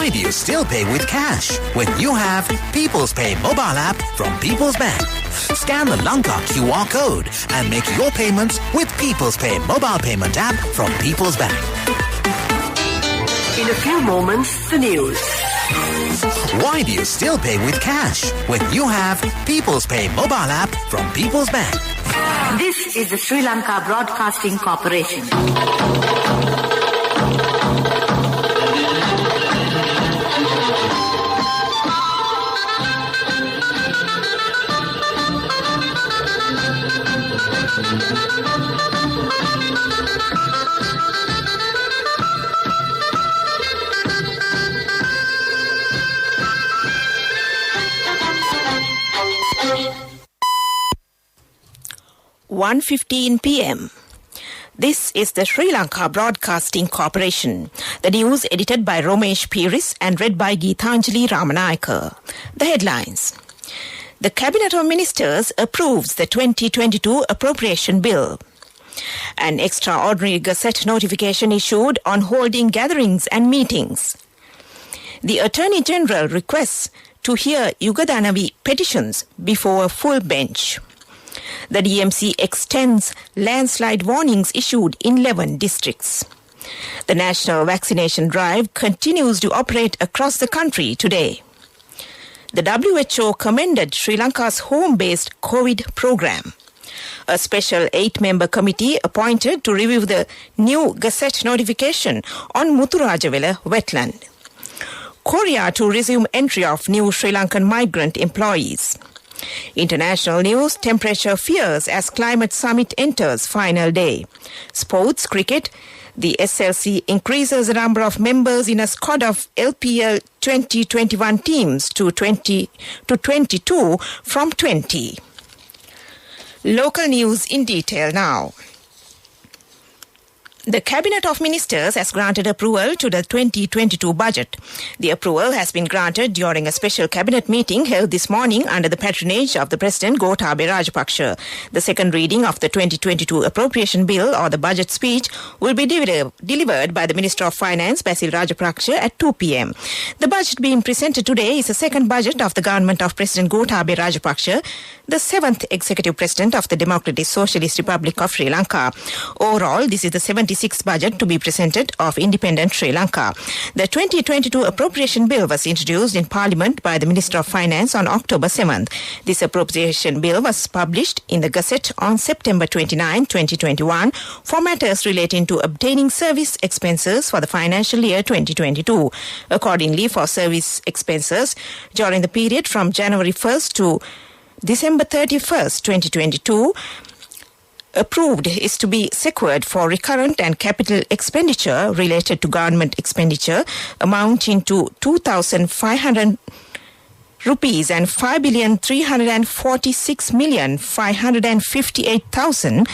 Why do you still pay with cash when you have People's Pay mobile app from People's Bank? Scan the Lanka QR code and make your payments with People's Pay mobile payment app from People's Bank. In a few moments, the news. Why do you still pay with cash when you have People's Pay mobile app from People's Bank? This is the Sri Lanka Broadcasting Corporation. (1:15 p.m.) This is the Sri Lanka Broadcasting Corporation. The news edited by Romesh Piris and read by Geethanjali Ramanayaka. The headlines. The Cabinet of Ministers approves the 2022 Appropriation Bill. An extraordinary Gazette notification issued on holding gatherings and meetings. The Attorney General requests to hear Yugadanavi petitions before a full bench. The DMC extends landslide warnings issued in 11 districts. The national vaccination drive continues to operate across the country today. The WHO commended Sri Lanka's home-based COVID program. A special 8-member committee appointed to review the new Gazette notification on Muthurajawala wetland. Korea to resume entry of new Sri Lankan migrant employees. International news, temperature fears as climate summit enters final day. Sports cricket, the SLC increases the number of members in a squad of LPL 2021 teams to 22 from 20. Local news in detail now. The Cabinet of Ministers has granted approval to the 2022 budget. The approval has been granted during a special cabinet meeting held this morning under the patronage of the President Gotabaya Rajapaksa. The second reading of the 2022 Appropriation Bill or the budget speech will be delivered by the Minister of Finance Basil Rajapaksa at 2 p.m. The budget being presented today is the second budget of the government of President Gotabaya Rajapaksa, the 7th Executive President of the Democratic Socialist Republic of Sri Lanka. Overall, this is the 76th budget to be presented of independent Sri Lanka. The 2022 Appropriation Bill was introduced in Parliament by the Minister of Finance on October 7th. This Appropriation Bill was published in the Gazette on September 29, 2021 for matters relating to obtaining service expenses for the financial year 2022. Accordingly, for service expenses during the period from January 1st to December 31st, 2022, approved is to be secured for recurrent and capital expenditure related to government expenditure amounting to 2,500 rupees and 5,346,558,000.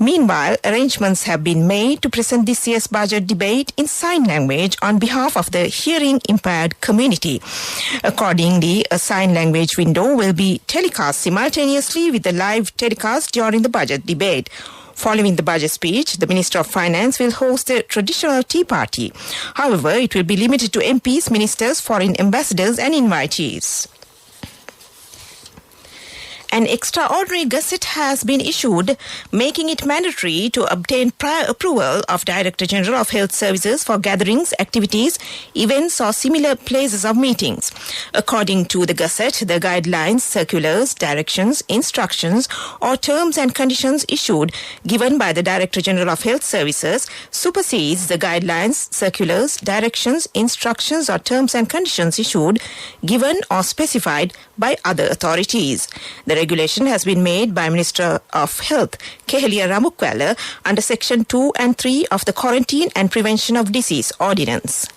Meanwhile, arrangements have been made to present this year's budget debate in sign language on behalf of the hearing-impaired community. Accordingly, a sign language window will be telecast simultaneously with the live telecast during the budget debate. Following the budget speech, the Minister of Finance will host a traditional tea party. However, it will be limited to MPs, ministers, foreign ambassadors and invitees. An extraordinary gazette has been issued, making it mandatory to obtain prior approval of Director General of Health Services for gatherings, activities, events or similar places of meetings. According to the gazette, the guidelines, circulars, directions, instructions or terms and conditions issued given by the Director General of Health Services supersedes the guidelines, circulars, directions, instructions or terms and conditions issued, given or specified by other authorities. The regulation has been made by Minister of Health, Keheliya Ramukwala, under Section 2 and 3 of the Quarantine and Prevention of Disease Ordinance.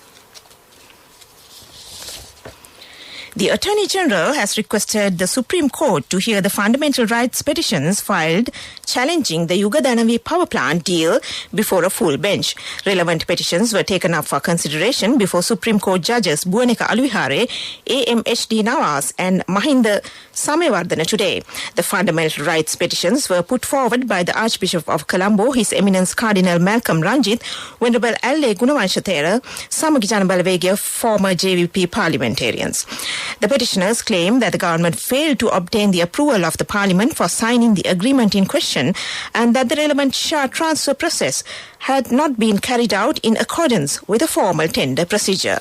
The Attorney General has requested the Supreme Court to hear the fundamental rights petitions filed challenging the Yugadanavi power plant deal before a full bench. Relevant petitions were taken up for consideration before Supreme Court judges Buwaneka Aluvihare, A.M.H.D. Nawaz and Mahinda Samewardana today. The fundamental rights petitions were put forward by the Archbishop of Colombo, His Eminence Cardinal Malcolm Ranjit, Venerable Alle Gunawangshethera, Samagi Jana Balawegaya, former JVP parliamentarians. The petitioners claim that the government failed to obtain the approval of the parliament for signing the agreement in question and that the relevant share transfer process had not been carried out in accordance with a formal tender procedure.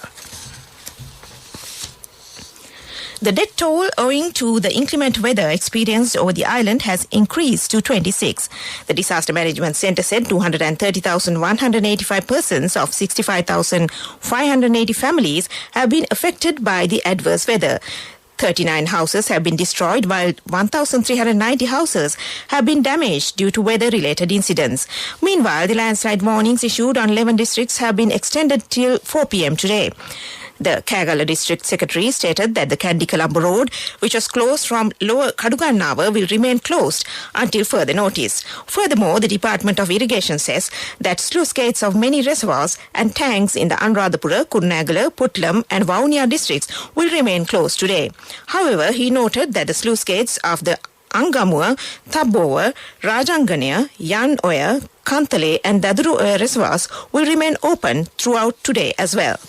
The death toll owing to the inclement weather experienced over the island has increased to 26. The Disaster Management Centre said 230,185 persons of 65,580 families have been affected by the adverse weather. 39 houses have been destroyed while 1,390 houses have been damaged due to weather-related incidents. Meanwhile, the landslide warnings issued on 11 districts have been extended till 4 p.m. today. The Kagala District Secretary stated that the Kandy Colombo Road, which was closed from Lower Kadugannawa, will remain closed until further notice. Furthermore, the Department of Irrigation says that sluice gates of many reservoirs and tanks in the Anuradhapura, Kurunegala, Putlam and Vavuniya districts will remain closed today. However, he noted that the sluice gates of the Angamua, Thabbowa, Rajanganiya, Yan Oya, Kantale and Daduru Oya reservoirs will remain open throughout today as well.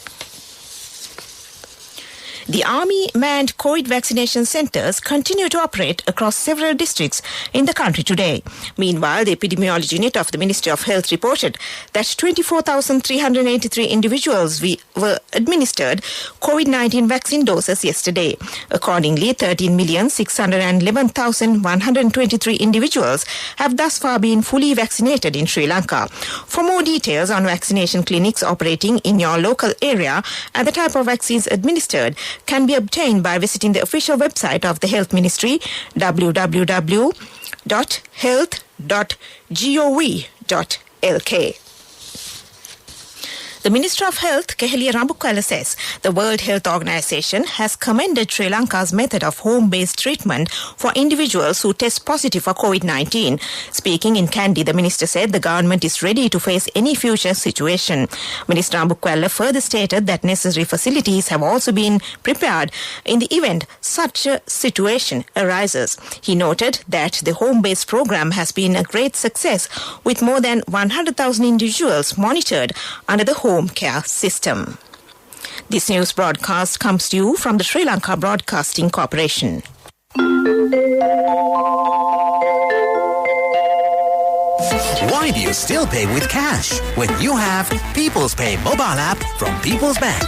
The Army-manned COVID vaccination centres continue to operate across several districts in the country today. Meanwhile, the Epidemiology Unit of the Ministry of Health reported that 24,383 individuals were administered COVID-19 vaccine doses yesterday. Accordingly, 13,611,123 individuals have thus far been fully vaccinated in Sri Lanka. For more details on vaccination clinics operating in your local area and the type of vaccines administered, can be obtained by visiting the official website of the Health Ministry, www.health.gov.lk. The Minister of Health, Keheliya Rambukkala, says the World Health Organization has commended Sri Lanka's method of home-based treatment for individuals who test positive for COVID-19. Speaking in Kandy, the minister said the government is ready to face any future situation. Minister Rambukkala further stated that necessary facilities have also been prepared in the event such a situation arises. He noted that the home-based program has been a great success with more than 100,000 individuals monitored under the home care system. This news broadcast comes to you from the Sri Lanka Broadcasting Corporation. Why do you still pay with cash when you have People's Pay mobile app from People's Bank?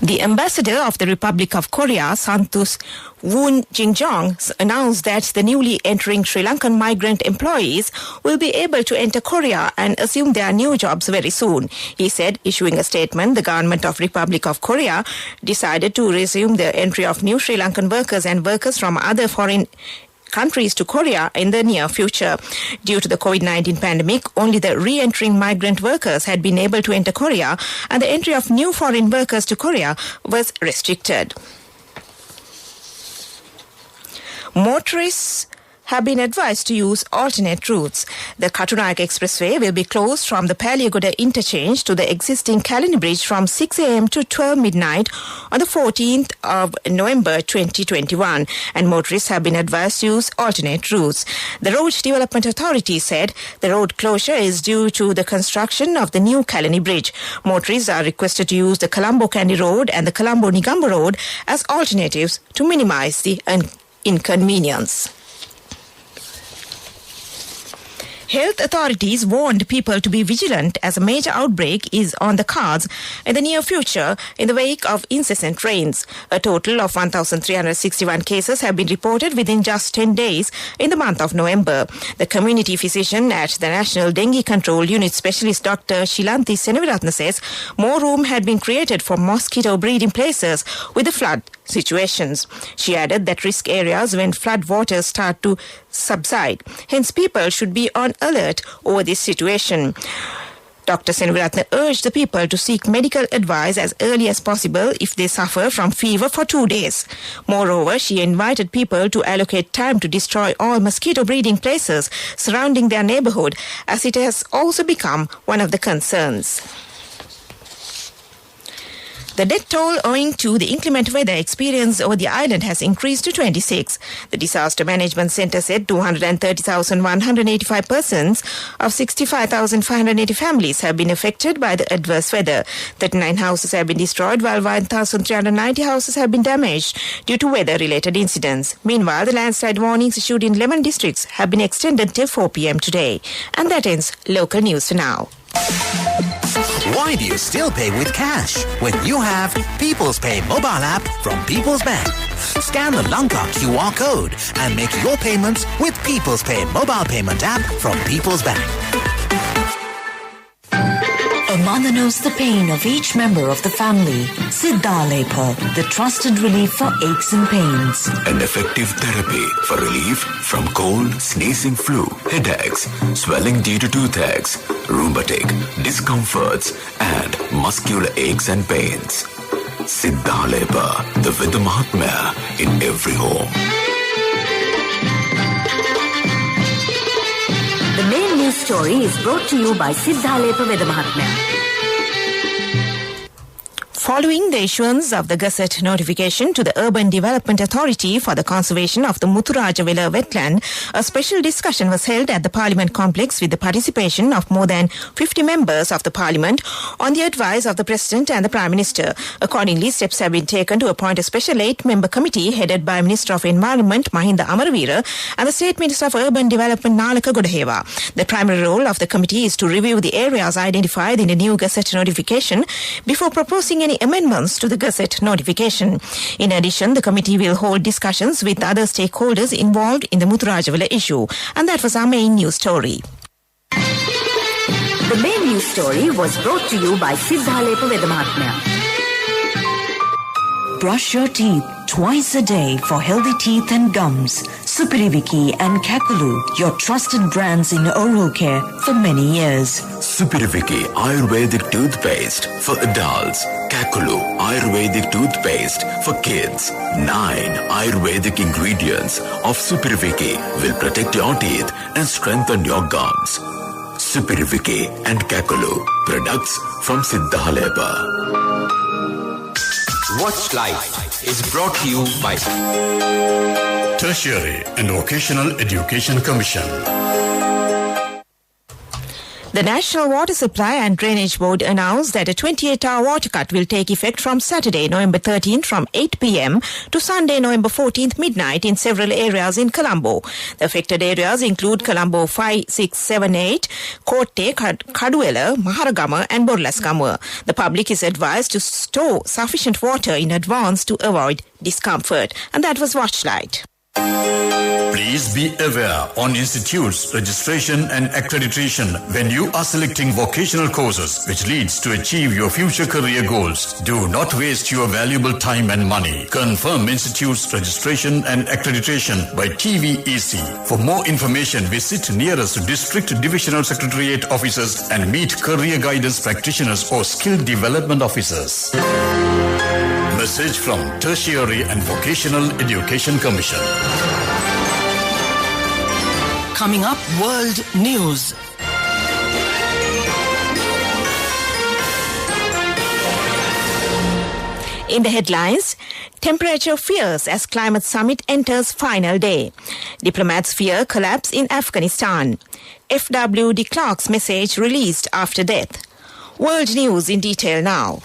The ambassador of the Republic of Korea, Santos Woon Jin-jong, announced that the newly entering Sri Lankan migrant employees will be able to enter Korea and assume their new jobs very soon. He said, issuing a statement, the government of Republic of Korea decided to resume the entry of new Sri Lankan workers and workers from other foreign countries to Korea in the near future. Due to the COVID-19 pandemic, only the re-entering migrant workers had been able to enter Korea, and the entry of new foreign workers to Korea was restricted. Motorists have been advised to use alternate routes. The Katunayake Expressway will be closed from the Paliagoda interchange to the existing Kalani Bridge from 6 a.m. to 12 midnight on the 14th of November 2021, and motorists have been advised to use alternate routes. The Road Development Authority said the road closure is due to the construction of the new Kalani Bridge. Motorists are requested to use the Colombo-Kandy Road and the Colombo-Negombo Road as alternatives to minimize the inconvenience. Health authorities warned people to be vigilant as a major outbreak is on the cards in the near future in the wake of incessant rains. A total of 1,361 cases have been reported within just 10 days in the month of November. The community physician at the National Dengue Control Unit Specialist Dr. Shilanthi Senaviratna says more room had been created for mosquito breeding places with the flood situations. She added that risk areas when flood waters start to subside. Hence, people should be on alert over this situation. Dr. Senaviratne urged the people to seek medical advice as early as possible if they suffer from fever for 2 days. Moreover, she invited people to allocate time to destroy all mosquito breeding places surrounding their neighborhood, as it has also become one of the concerns. The death toll owing to the inclement weather experienced over the island has increased to 26. The Disaster Management Centre said 230,185 persons of 65,580 families have been affected by the adverse weather. 39 houses have been destroyed while 1,390 houses have been damaged due to weather-related incidents. Meanwhile, the landslide warnings issued in 11 districts have been extended till 4 p.m. today. And that ends local news for now. Why do you still pay with cash when you have People's Pay mobile app from People's Bank? Scan the Lanka QR code and make your payments with People's Pay mobile payment app from People's Bank. A mother knows the pain of each member of the family. Siddhalepa, the trusted relief for aches and pains. An effective therapy for relief from cold, sneezing, flu, headaches, swelling due to toothaches, rheumatic, discomforts, and muscular aches and pains. Siddhalepa, the Vidya Mahatmya in every home. The main news story is brought to you by Siddhalepa Vidya Mahatmya. Following the issuance of the Gazette notification to the Urban Development Authority for the conservation of the Muthurajavela wetland, a special discussion was held at the Parliament complex with the participation of more than 50 members of the Parliament on the advice of the President and the Prime Minister. Accordingly, steps have been taken to appoint a special 8-member committee headed by Minister of Environment Mahinda Amaraveera and the State Minister of Urban Development Nalaka Godahewa. The primary role of the committee is to review the areas identified in the new Gazette notification before proposing any amendments to the Gazette notification. In addition, the committee will hold discussions with other stakeholders involved in the Muthurajavela issue. And that was our main news story. The main news story was brought to you by Siddhalepa Vidya Mahatmya. Brush your teeth twice a day for healthy teeth and gums. Supiriviki and Kakulu, your trusted brands in oral care for many years. Supiriviki Ayurvedic toothpaste for adults. Kakulu Ayurvedic toothpaste for kids. 9 Ayurvedic ingredients of Supiriviki will protect your teeth and strengthen your gums. Supiriviki and Kakulu, products from Siddhalepa. Watch Life is brought to you by Tertiary and Vocational Education Commission. The National Water Supply and Drainage Board announced that a 28-hour water cut will take effect from Saturday, November 13th from 8 p.m. to Sunday, November 14th midnight in several areas in Colombo. The affected areas include Colombo 5, 6, 7, 8, Kotte, Kaduela, Maharagama and Borlaskamua. The public is advised to store sufficient water in advance to avoid discomfort. And that was Watchlight. Please be aware on institutes, registration and accreditation when you are selecting vocational courses which leads to achieve your future career goals. Do not waste your valuable time and money. Confirm institutes, registration and accreditation by TVEC. For more information, visit nearest District Divisional Secretariat offices and meet career guidance practitioners or skill development officers. Message from Tertiary and Vocational Education Commission. Coming up, World News. In the headlines, temperature fears as climate summit enters final day. Diplomats fear collapse in Afghanistan. FW de Klerk's message released after death. World news in detail now.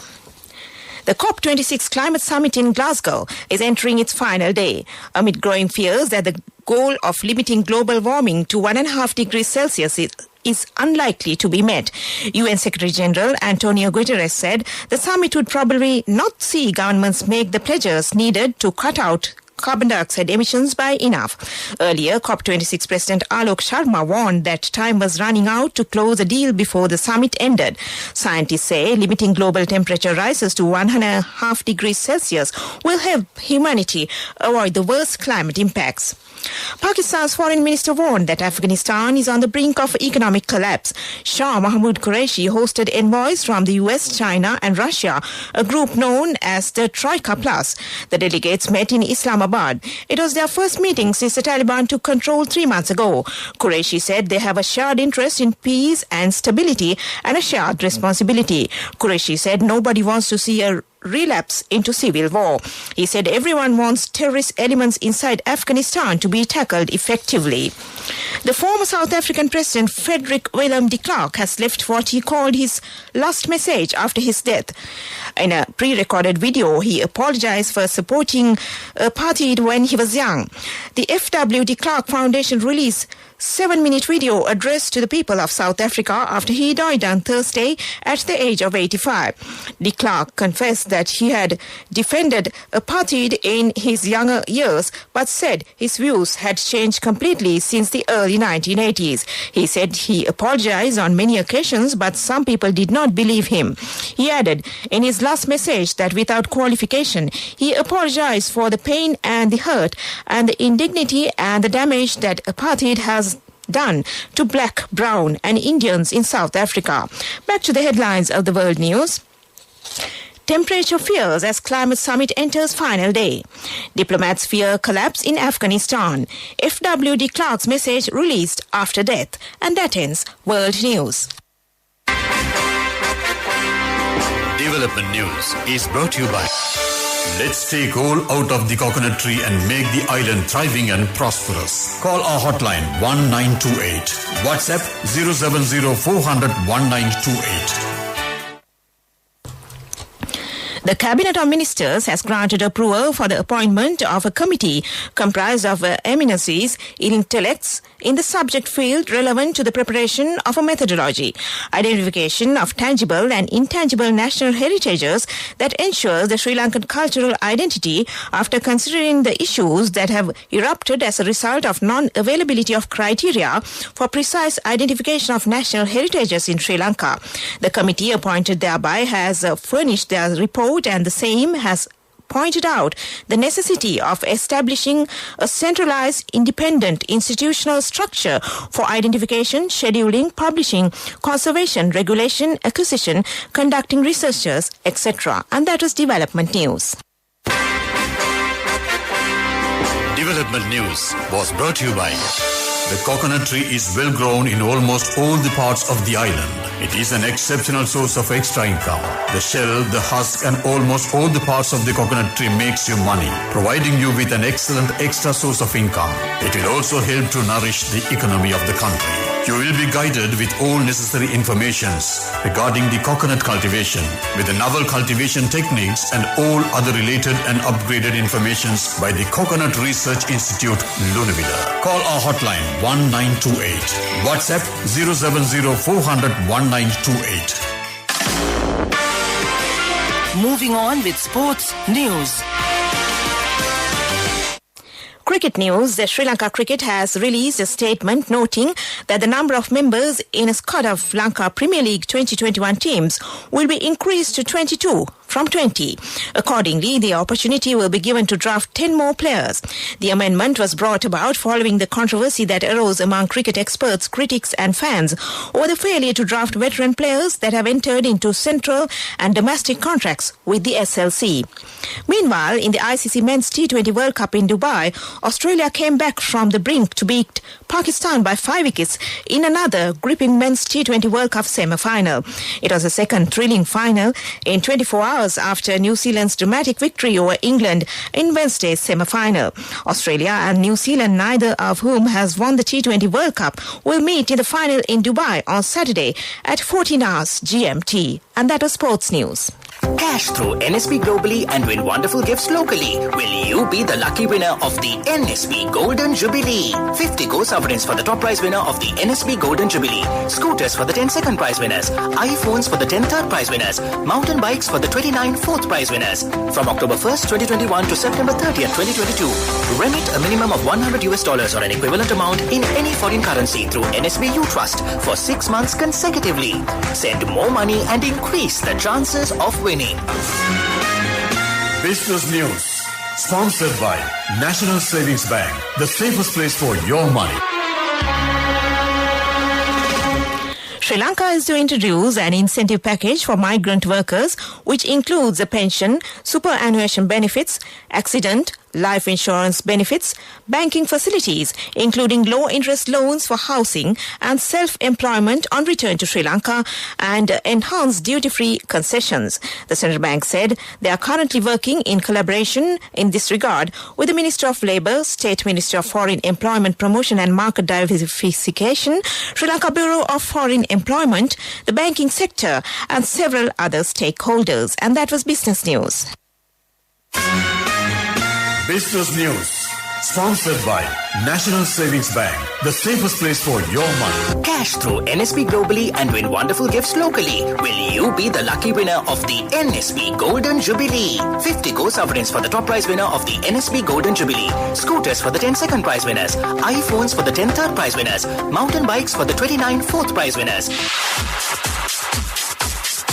The COP26 climate summit in Glasgow is entering its final day, amid growing fears that the goal of limiting global warming to 1.5 degrees Celsius is unlikely to be met. UN Secretary-General Antonio Guterres said the summit would probably not see governments make the pledges needed to cut out carbon dioxide emissions by enough. Earlier, COP26 President Alok Sharma warned that time was running out to close a deal before the summit ended. Scientists say limiting global temperature rises to 1.5 degrees Celsius will help humanity avoid the worst climate impacts. Pakistan's foreign minister warned that Afghanistan is on the brink of economic collapse. Shah Mahmood Qureshi hosted envoys from the US, China and Russia, a group known as the Troika Plus. The delegates met in Islamabad. It was their first meeting since the Taliban took control 3 months ago. Qureshi said they have a shared interest in peace and stability and a shared responsibility. Qureshi said nobody wants to see a relapse into civil war. He said everyone wants terrorist elements inside Afghanistan to be tackled effectively. The former South African President Frederick Willem de Klerk has left what he called his last message after his death. In a pre-recorded video, he apologized for supporting apartheid when he was young. The F.W. de Klerk Foundation released 7-minute video addressed to the people of South Africa after he died on Thursday at the age of 85. De Klerk confessed that he had defended apartheid in his younger years, but said his views had changed completely since the early 1980s. He said he apologized on many occasions, but some people did not believe him. He added in his last message that without qualification, he apologized for the pain and the hurt and the indignity and the damage that apartheid has done to black, brown and Indians in South Africa. Back to the headlines of the world news. Temperature fears as climate summit enters final day. Diplomats fear collapse in Afghanistan. F.W. de Klerk's message released after death. And that ends World News. Development News is brought to you by Let's take coal out of the coconut tree and make the island thriving and prosperous. Call our hotline 1928. WhatsApp 070 400 1928. The Cabinet of Ministers has granted approval for the appointment of a committee comprised of eminences, intellects in the subject field relevant to the preparation of a methodology, identification of tangible and intangible national heritages that ensures the Sri Lankan cultural identity after considering the issues that have erupted as a result of non-availability of criteria for precise identification of national heritages in Sri Lanka. The committee appointed thereby has furnished their report, and the same has pointed out the necessity of establishing a centralized, independent institutional structure for identification, scheduling, publishing, conservation, regulation, acquisition, conducting researches, etc. And that was Development News. Development News was brought to you by the coconut tree is well grown in almost all the parts of the island. It is an exceptional source of extra income. The shell, the husk and almost all the parts of the coconut tree makes you money, providing you with an excellent extra source of income. It will also help to nourish the economy of the country. You will be guided with all necessary informations regarding the coconut cultivation with the novel cultivation techniques and all other related and upgraded informations by the Coconut Research Institute, Lunavilla. Call our hotline 1928. WhatsApp 070 400 1928. Moving on with sports news. Cricket news. The Sri Lanka Cricket has released a statement noting that the number of members in a squad of Lanka Premier League 2021 teams will be increased to 22 from 20. Accordingly, the opportunity will be given to draft 10 more players. The amendment was brought about following the controversy that arose among cricket experts, critics and fans over the failure to draft veteran players that have entered into central and domestic contracts with the SLC. Meanwhile, in the ICC Men's T20 World Cup in Dubai, Australia came back from the brink to beat Pakistan by 5 wickets in another gripping Men's T20 World Cup semi-final. It was the second thrilling final in 24 hours after New Zealand's dramatic victory over England in Wednesday's semi-final. Australia and New Zealand, neither of whom has won the T20 World Cup, will meet in the final in Dubai on Saturday at 14 hours GMT. And that was sports news. Cash through NSB globally and win wonderful gifts locally. Will you be the lucky winner of the NSB Golden Jubilee? 50 gold sovereigns for the top prize winner of the NSB Golden Jubilee. Scooters for the 10 second prize winners. iPhones for the 10 third prize winners. Mountain bikes for the 29 fourth prize winners. From October 1st, 2021 to September 30th, 2022. Remit a minimum of $100 or an equivalent amount in any foreign currency through NSB U-Trust for 6 months consecutively. Send more money and increase the chances of winning. Business News Sponsored by National Savings Bank, the safest place for your money. Sri Lanka is to introduce an incentive package for migrant workers, which includes a pension, superannuation benefits, accident, life insurance benefits, banking facilities, including low-interest loans for housing and self-employment on return to Sri Lanka, and enhanced duty-free concessions. The Central Bank said they are currently working in collaboration in this regard with the Minister of Labour, State Minister of Foreign Employment Promotion and Market Diversification, Sri Lanka Bureau of Foreign Employment, the banking sector, and several other stakeholders. And that was Business News. Business News, sponsored by National Savings Bank, the safest place for your money. Cash through NSB globally and win wonderful gifts locally. Will you be the lucky winner of the NSB Golden Jubilee? 50 Go sovereigns for the top prize winner of the NSB Golden Jubilee. Scooters for the 10 second prize winners. iPhones for the 10 third prize winners. Mountain bikes for the 29 fourth prize winners.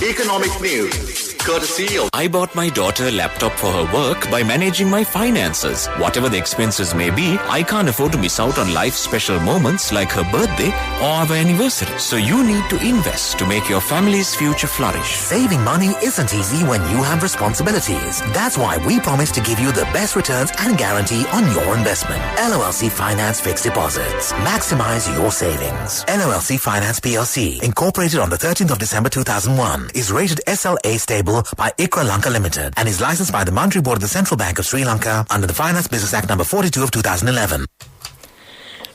Economic news. Courtesy of I bought my daughter a laptop for her work by managing my finances. Whatever the expenses may be, I can't afford to miss out on life's special moments like her birthday or our anniversary. So you need to invest to make your family's future flourish. Saving money isn't easy when you have responsibilities. That's why we promise to give you the best returns and guarantee on your investment. LOLC Finance Fixed Deposits. Maximize your savings. LOLC Finance PLC, incorporated on the 13th of December 2001, is rated SLA stable by ICRA Lanka Limited and is licensed by the Monetary Board of the Central Bank of Sri Lanka under the Finance Business Act number 42 of 2011.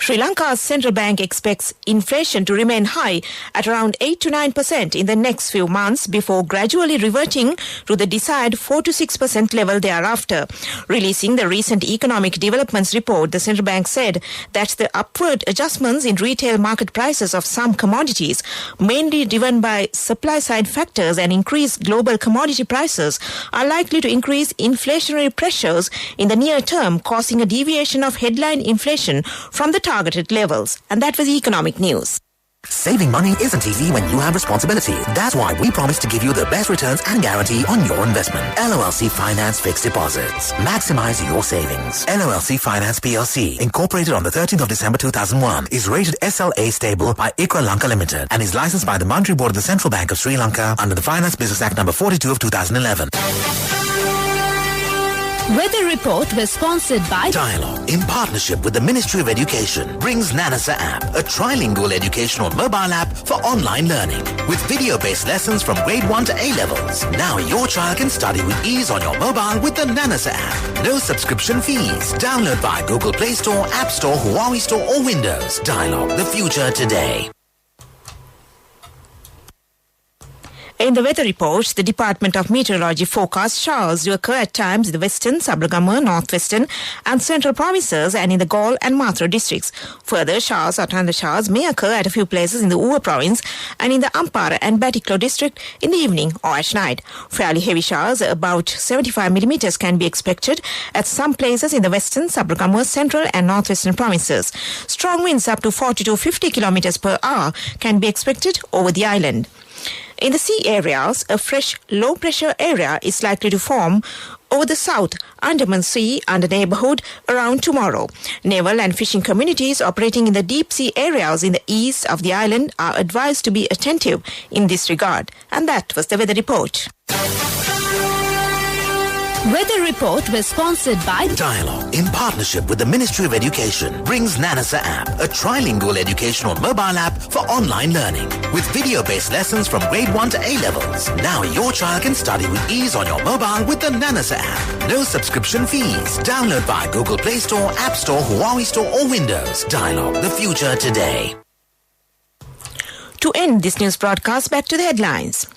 Sri Lanka's central bank expects inflation to remain high at around 8 to 9% in the next few months before gradually reverting to the desired 4 to 6% level thereafter. Releasing the recent economic developments report, the central bank said that the upward adjustments in retail market prices of some commodities, mainly driven by supply-side factors and increased global commodity prices, are likely to increase inflationary pressures in the near term, causing a deviation of headline inflation from the targeted levels. And that was economic news. Saving money isn't easy when you have responsibilities. That's why we promise to give you the best returns and guarantee on your investment. LOLC Finance Fixed Deposits. Maximize your savings. LOLC Finance PLC, incorporated on the 13th of December 2001, is rated SLA stable by ICRA Lanka Limited and is licensed by the Monetary Board of the Central Bank of Sri Lanka under the Finance Business Act number 42 of 2011. Weather report was sponsored by Dialogue, in partnership with the Ministry of Education, brings Nanasa app, a trilingual educational mobile app for online learning with video-based lessons from grade 1 to A levels. Now your child can study with ease on your mobile with the Nanasa app. No subscription fees. Download via Google Play Store, App Store, Huawei Store or Windows. Dialogue, the future today. In the weather report, the Department of Meteorology forecast showers to occur at times in the western, Sabaragama, northwestern and central provinces and in the Galle and Mathura districts. Further, showers or thundershowers may occur at a few places in the Uva province and in the Ampara and Batiklo district in the evening or at night. Fairly heavy showers, about 75 millimeters, can be expected at some places in the western, Sabaragama, central and northwestern provinces. Strong winds up to 40 to 50 kilometers per hour can be expected over the island. In the sea areas, a fresh low-pressure area is likely to form over the South Andaman Sea and the neighborhood around tomorrow. Naval and fishing communities operating in the deep sea areas in the east of the island are advised to be attentive in this regard. And that was the weather report. Weather report was sponsored by Dialogue, in partnership with the Ministry of Education, brings Nanasa app, a trilingual educational mobile app for online learning with video-based lessons from grade 1 to A levels. Now your child can study with ease on your mobile with the Nanasa app. No subscription fees. Download via Google Play Store, App Store, Huawei Store or Windows. Dialogue, the future today. To end this news broadcast, back to the headlines.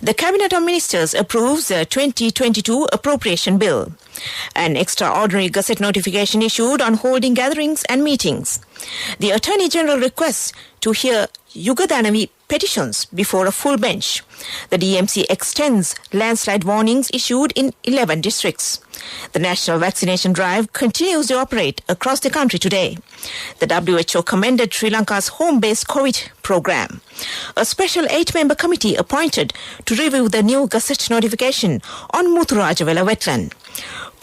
The Cabinet of Ministers approves the 2022 Appropriation Bill. An extraordinary Gazette notification issued on holding gatherings and meetings. The Attorney General requests to hear Yugadanavi petitions before a full bench. The DMC extends landslide warnings issued in 11 districts. The national vaccination drive continues to operate across the country today. The WHO commended Sri Lanka's home-based COVID program. A special 8-member committee appointed to review the new Gazette notification on Muthurajavela wetland.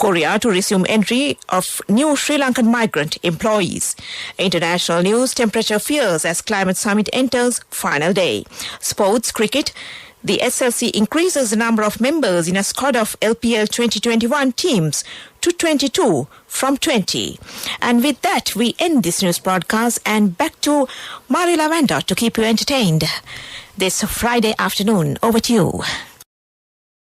Korea to resume entry of new Sri Lankan migrant employees. International news, temperature fears as climate summit enters final day. Sports, cricket. The SLC increases the number of members in a squad of LPL 2021 teams to 22 from 20. And with that, we end this news broadcast and back to Mari Lavanda to keep you entertained this Friday afternoon. Over to you.